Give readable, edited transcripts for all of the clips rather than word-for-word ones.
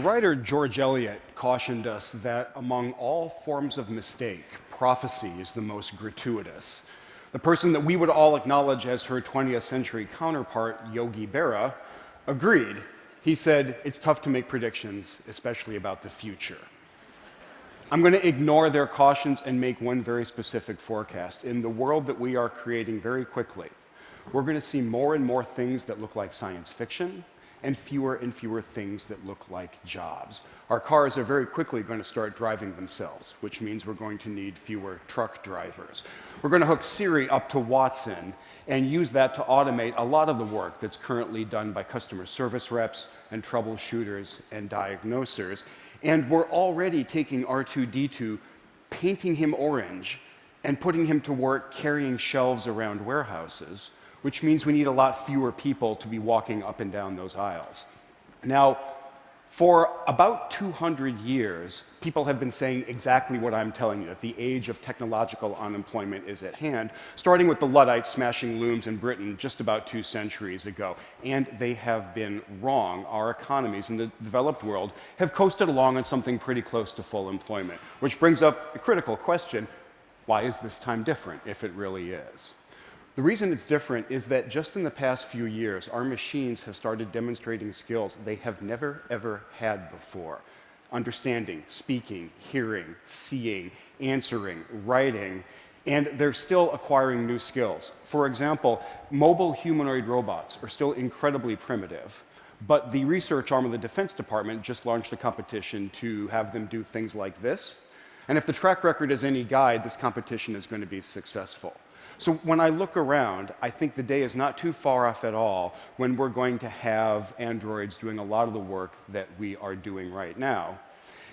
writer George Eliot cautioned us that among all forms of mistake, prophecy is the most gratuitous. The person that we would all acknowledge as her 20th century counterpart, Yogi Berra, agreed. He said, "It's tough to make predictions, especially about the future." I'm going to ignore their cautions and make one very specific forecast. In the world that we are creating very quickly, we're going to see more and more things that look like science fiction and fewer things that look like jobs. Our cars are very quickly going to start driving themselves, which means we're going to need fewer truck drivers. We're going to hook Siri up to Watson and use that to automate a lot of the work that's currently done by customer service reps and troubleshooters and diagnosers. And we're already taking R2-D2, painting him orange, and putting him to work carrying shelves around warehouses, which means we need a lot fewer people to be walking up and down those aisles. Now, for about 200 years, people have been saying exactly what I'm telling you, that the age of technological unemployment is at hand, starting with the Luddites smashing looms in Britain just about 2 centuries ago. And they have been wrong. Our economies in the developed world have coasted along on something pretty close to full employment, which brings up a critical question: why is this time different, if it really is? The reason it's different is that just in the past few years, our machines have started demonstrating skills they have never, ever had before. Understanding, speaking, hearing, seeing, answering, writing, and they're still acquiring new skills. For example, mobile humanoid robots are still incredibly primitive, but the research arm of the Defense Department just launched a competition to have them do things like this. And if the track record is any guide, this competition is going to be successful. So when I look around, I think the day is not too far off at all when we're going to have androids doing a lot of the work that we are doing right now.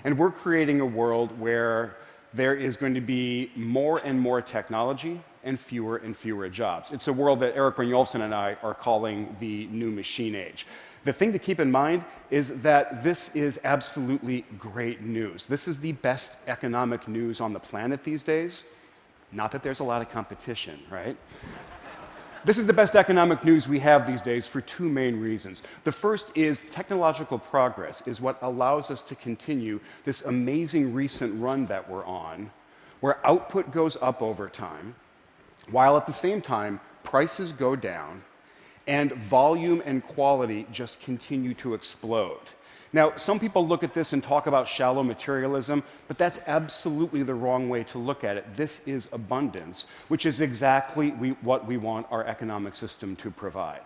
And we're creating a world where there is going to be more and more technology and fewer jobs. It's a world that Eric Brynjolfsson and I are calling the new machine age. The thing to keep in mind is that this is absolutely great news. This is the best economic news on the planet these days. Not that there's a lot of competition, right? This is the best economic news we have these days for 2 main reasons. The first is technological progress is what allows us to continue this amazing recent run that we're on, where output goes up over time, while at the same time prices go down and volume and quality just continue to explode. Now, some people look at this and talk about shallow materialism, but that's absolutely the wrong way to look at it. This is abundance, which is exactly what we want our economic system to provide.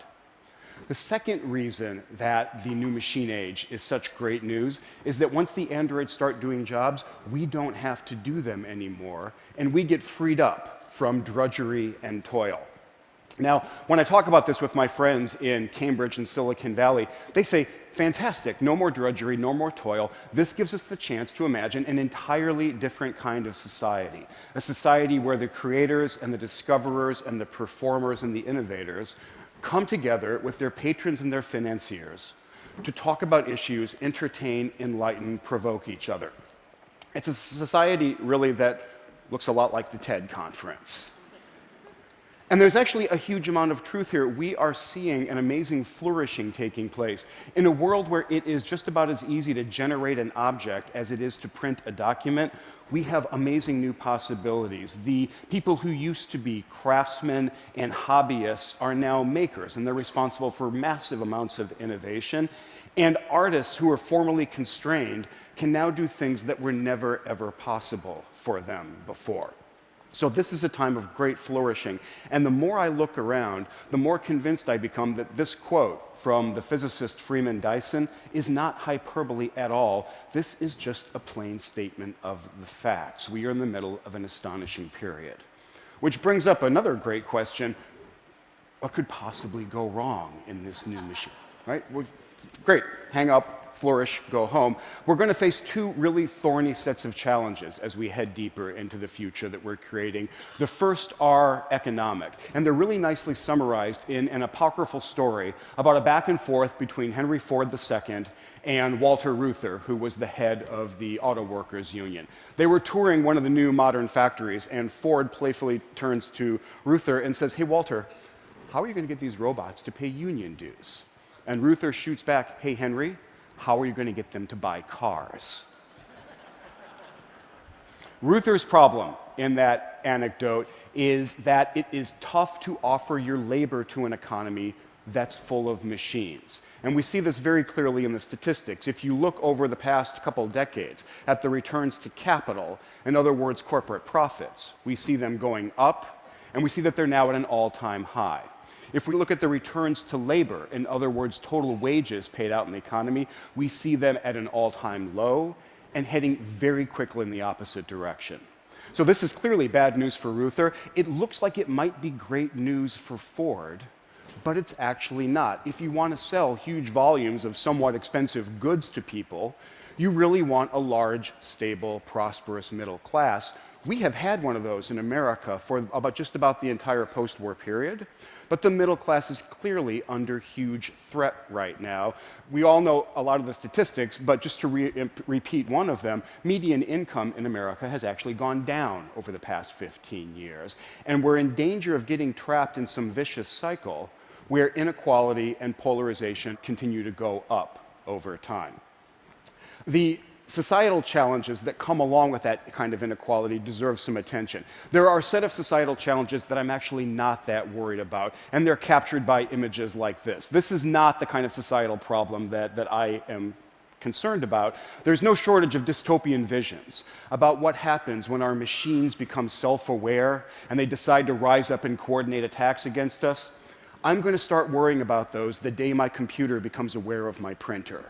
The second reason that the new machine age is such great news is that once the androids start doing jobs, we don't have to do them anymore, and we get freed up from drudgery and toil. Now, when I talk about this with my friends in Cambridge and Silicon Valley, they say, fantastic, no more drudgery, no more toil. This gives us the chance to imagine an entirely different kind of society, a society where the creators and the discoverers and the performers and the innovators come together with their patrons and their financiers to talk about issues, entertain, enlighten, provoke each other. It's a society, really, that looks a lot like the TED conference. And there's actually a huge amount of truth here. We are seeing an amazing flourishing taking place in a world where it is just about as easy to generate an object as it is to print a document. We have amazing new possibilities. The people who used to be craftsmen and hobbyists are now makers, and they're responsible for massive amounts of innovation. And artists who were formerly constrained can now do things that were never, ever possible for them before. So this is a time of great flourishing. And the more I look around, the more convinced I become that this quote from the physicist Freeman Dyson is not hyperbole at all. This is just a plain statement of the facts. We are in the middle of an astonishing period. Which brings up another great question. What could possibly go wrong in this new machine? Right? Well, great, hang up. Flourish, go home. We're going to face 2 really thorny sets of challenges as we head deeper into the future that we're creating. The first are economic, and they're really nicely summarized in an apocryphal story about a back and forth between Henry Ford II and Walter Reuther, who was the head of the Auto Workers Union. They were touring one of the new modern factories, and Ford playfully turns to Reuther and says, "Hey, Walter, how are you going to get these robots to pay union dues?" And Reuther shoots back, "Hey, Henry, How are you going to get them to buy cars? Reuther's problem in that anecdote is that it is tough to offer your labor to an economy that's full of machines. And we see this very clearly in the statistics. If you look over the past couple decades at the returns to capital, in other words, corporate profits, we see them going up, and we see that they're now at an all-time high. If we look at the returns to labor, in other words, total wages paid out in the economy, we see them at an all-time low and heading very quickly in the opposite direction. So this is clearly bad news for Reuther. It looks like it might be great news for Ford, but it's actually not. If you want to sell huge volumes of somewhat expensive goods to people, you really want a large, stable, prosperous middle class. We have had one of those in America for just about the entire post-war period, but the middle class is clearly under huge threat right now. We all know a lot of the statistics, but just to repeat one of them, median income in America has actually gone down over the past 15 years, and we're in danger of getting trapped in some vicious cycle where inequality and polarization continue to go up over time. The societal challenges that come along with that kind of inequality deserve some attention. There are a set of societal challenges that I'm actually not that worried about, and they're captured by images like this. This is not the kind of societal problem that I am concerned about. There's no shortage of dystopian visions about what happens when our machines become self-aware and they decide to rise up and coordinate attacks against us. I'm going to start worrying about those the day my computer becomes aware of my printer.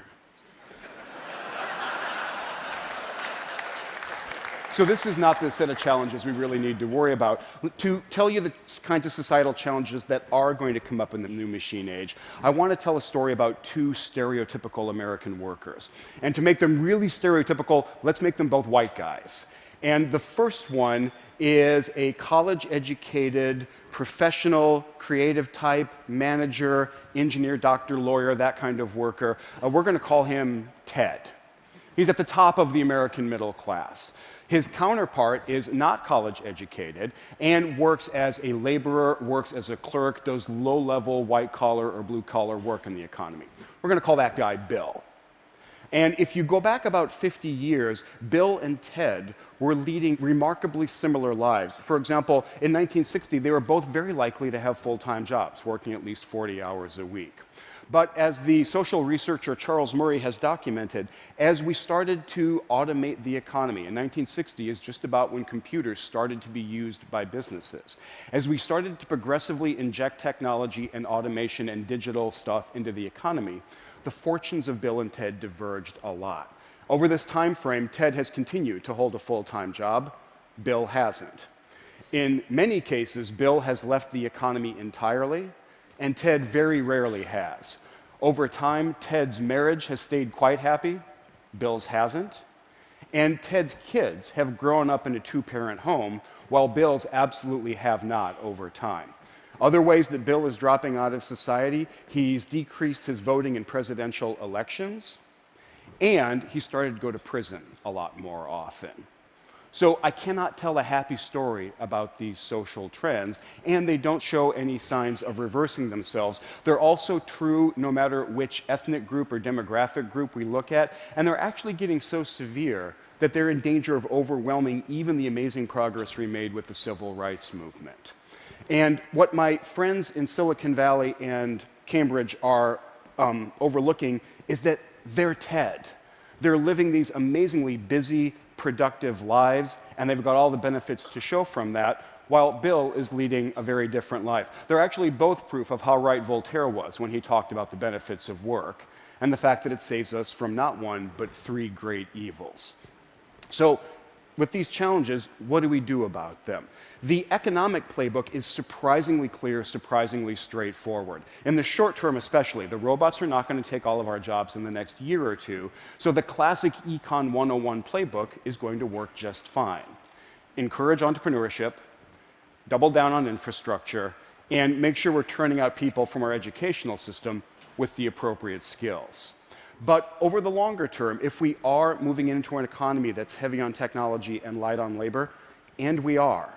So this is not the set of challenges we really need to worry about. To tell you the kinds of societal challenges that are going to come up in the new machine age, I want to tell a story about two stereotypical American workers. And to make them really stereotypical, let's make them both white guys. And the first one is a college-educated, professional, creative type, manager, engineer, doctor, lawyer, that kind of worker. We're going to call him Ted. He's at the top of the American middle class. His counterpart is not college-educated and works as a laborer, works as a clerk, does low-level white-collar or blue-collar work in the economy. We're going to call that guy Bill. And if you go back about 50 years, Bill and Ted were leading remarkably similar lives. For example, in 1960, they were both very likely to have full-time jobs, working at least 40 hours a week. But as the social researcher Charles Murray has documented, as we started to automate the economy, in 1960 is just about when computers started to be used by businesses. As we started to progressively inject technology and automation and digital stuff into the economy, the fortunes of Bill and Ted diverged a lot. Over this time frame, Ted has continued to hold a full-time job. Bill hasn't. In many cases, Bill has left the economy entirely, and Ted very rarely has. Over time, Ted's marriage has stayed quite happy, Bill's hasn't, and Ted's kids have grown up in a two-parent home, while Bill's absolutely have not over time. Other ways that Bill is dropping out of society, he's decreased his voting in presidential elections, and he started to go to prison a lot more often. So I cannot tell a happy story about these social trends, and they don't show any signs of reversing themselves. They're also true no matter which ethnic group or demographic group we look at, and they're actually getting so severe that they're in danger of overwhelming even the amazing progress we made with the civil rights movement. And what my friends in Silicon Valley and Cambridge are overlooking is that they're Ted. They're living these amazingly busy, productive lives, and they've got all the benefits to show from that, while Bill is leading a very different life. They're actually both proof of how right Voltaire was when he talked about the benefits of work and the fact that it saves us from not one, but three great evils. So, with these challenges, what do we do about them? The economic playbook is surprisingly clear, surprisingly straightforward. In the short term especially, the robots are not going to take all of our jobs in the next year or two, so the classic Econ 101 playbook is going to work just fine. Encourage entrepreneurship, double down on infrastructure, and make sure we're turning out people from our educational system with the appropriate skills. But over the longer term, if we are moving into an economy that's heavy on technology and light on labor, and we are,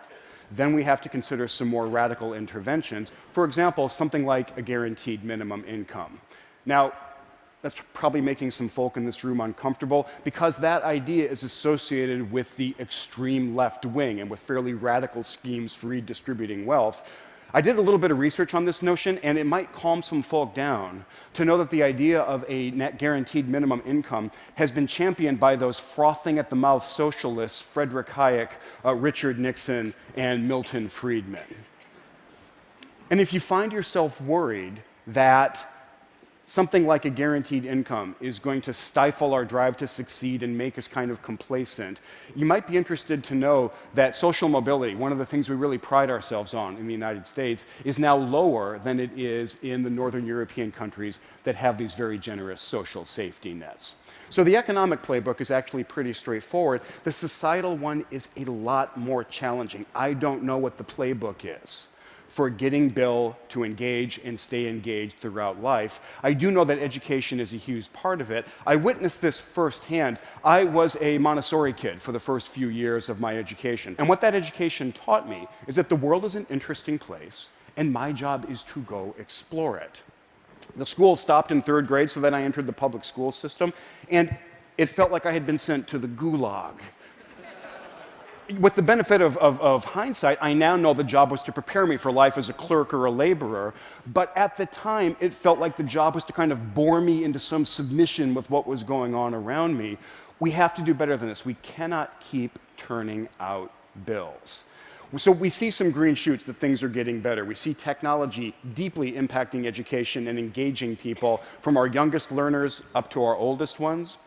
then we have to consider some more radical interventions. For example, something like a guaranteed minimum income. Now, That's probably making some folk in this room uncomfortable because that idea is associated with the extreme left wing and with fairly radical schemes for redistributing wealth. I did a little bit of research on this notion, and it might calm some folk down to know that the idea of a net guaranteed minimum income has been championed by those frothing at the mouth socialists, Frederick Hayek, Richard Nixon, and Milton Friedman. And if you find yourself worried that something like a guaranteed income is going to stifle our drive to succeed and make us kind of complacent, you might be interested to know that social mobility, one of the things we really pride ourselves on in the United States, is now lower than it is in the Northern European countries that have these very generous social safety nets. So the economic playbook is actually pretty straightforward. The societal one is a lot more challenging. I don't know what the playbook is for getting Bill to engage and stay engaged throughout life. I do know that education is a huge part of it. I witnessed this firsthand. I was a Montessori kid for the first few years of my education. And what that education taught me is that the world is an interesting place, and my job is to go explore it. The school stopped in 3rd grade, so then I entered the public school system, and it felt like I had been sent to the gulag. With the benefit of hindsight, I now know the job was to prepare me for life as a clerk or a laborer, but at the time, it felt like the job was to kind of bore me into some submission with what was going on around me. We have to do better than this. We cannot keep turning out bills. So we see some green shoots that things are getting better. We see technology deeply impacting education and engaging people from our youngest learners up to our oldest ones.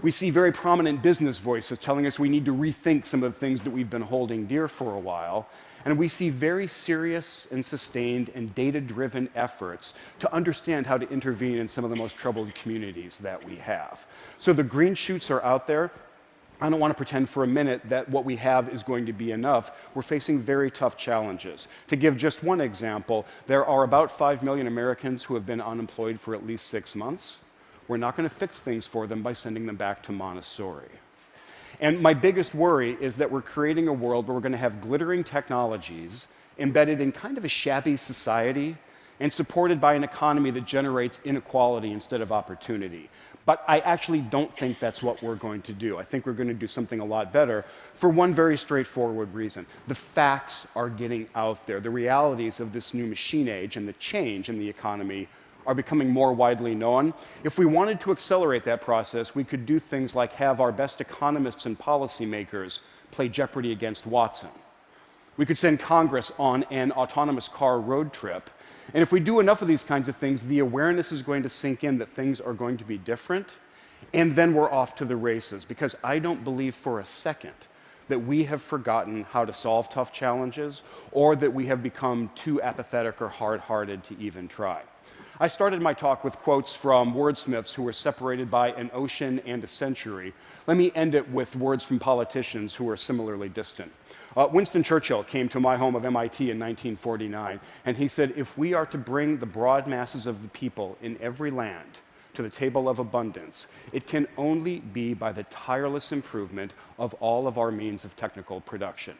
We see very prominent business voices telling us we need to rethink some of the things that we've been holding dear for a while. And we see very serious and sustained and data-driven efforts to understand how to intervene in some of the most troubled communities that we have. So the green shoots are out there. I don't want to pretend for a minute that what we have is going to be enough. We're facing very tough challenges. To give just one example, there are about 5 million Americans who have been unemployed for at least 6 months. We're not going to fix things for them by sending them back to Montessori. And my biggest worry is that we're creating a world where we're going to have glittering technologies embedded in kind of a shabby society and supported by an economy that generates inequality instead of opportunity. But I actually don't think that's what we're going to do. I think we're going to do something a lot better for one very straightforward reason. The facts are getting out there. The realities of this new machine age and the change in the economy are becoming more widely known. If we wanted to accelerate that process, we could do things like have our best economists and policymakers play Jeopardy against Watson. We could send Congress on an autonomous car road trip. And if we do enough of these kinds of things, the awareness is going to sink in that things are going to be different, and then we're off to the races. Because I don't believe for a second that we have forgotten how to solve tough challenges, or that we have become too apathetic or hard-hearted to even try. I started my talk with quotes from wordsmiths who were separated by an ocean and a century. Let me end it with words from politicians who are similarly distant. Winston Churchill came to my home of MIT in 1949, and he said, if we are to bring the broad masses of the people in every land to the table of abundance, it can only be by the tireless improvement of all of our means of technical production.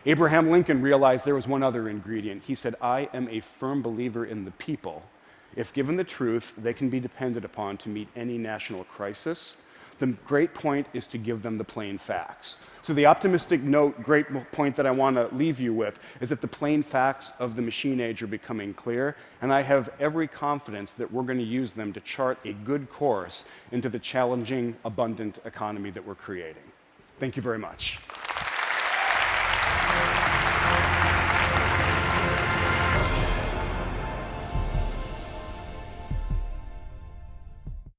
Abraham Lincoln realized there was one other ingredient. He said, I am a firm believer in the people. If given the truth, they can be depended upon to meet any national crisis. The great point is to give them the plain facts. So the optimistic note, great point that I want to leave you with is that the plain facts of the machine age are becoming clear, and I have every confidence that we're going to use them to chart a good course into the challenging, abundant economy that we're creating. Thank you very much.